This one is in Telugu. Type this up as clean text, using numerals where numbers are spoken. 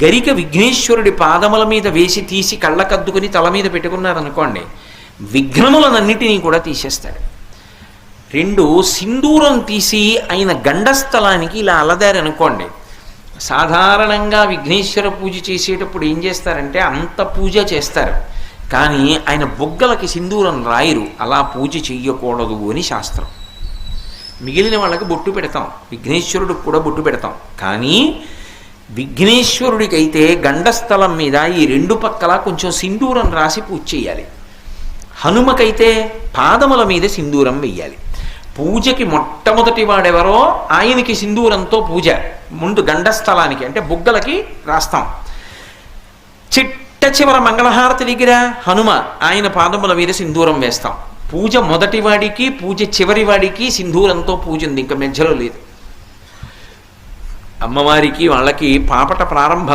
గరిక విఘ్నేశ్వరుడి పాదముల మీద వేసి తీసి కళ్ళకద్దుకుని తల మీద పెట్టుకున్నారనుకోండి, విఘ్నములనన్నిటినీ కూడా తీసేస్తాడు. రెండు, సింధూరం తీసి ఆయన గండస్థలానికి ఇలా అలదారనుకోండి. సాధారణంగా విఘ్నేశ్వర పూజ చేసేటప్పుడు ఏం చేస్తారంటే అంత పూజ చేస్తారు, కానీ ఆయన బొగ్గలకి సింధూరం రాయరు. అలా పూజ చెయ్యకూడదు అని శాస్త్రం. మిగిలిన వాళ్ళకి బొట్టు పెడతాం, విఘ్నేశ్వరుడికి కూడా బొట్టు పెడతాం, కానీ విఘ్నేశ్వరుడికైతే గండస్థలం మీద ఈ రెండు పక్కల కొంచెం సింధూరం రాసి పూజ చేయాలి. హనుమకైతే పాదముల మీద సింధూరం వెయ్యాలి. పూజకి మొట్టమొదటి వాడెవరో ఆయనకి సింధూరంతో పూజ ముందు గండస్థలానికి అంటే బుగ్గలకి రాస్తాం. చిట్ట చివర మంగళహారతి దగ్గర హనుమ ఆయన పాదముల మీద సింధూరం వేస్తాం. పూజ మొదటి వాడికి పూజ చివరి వాడికి సింధూరంతో పూజ ఉంది, ఇంకా మధ్యలో లేదు. అమ్మవారికి వాళ్ళకి పాపట ప్రారంభం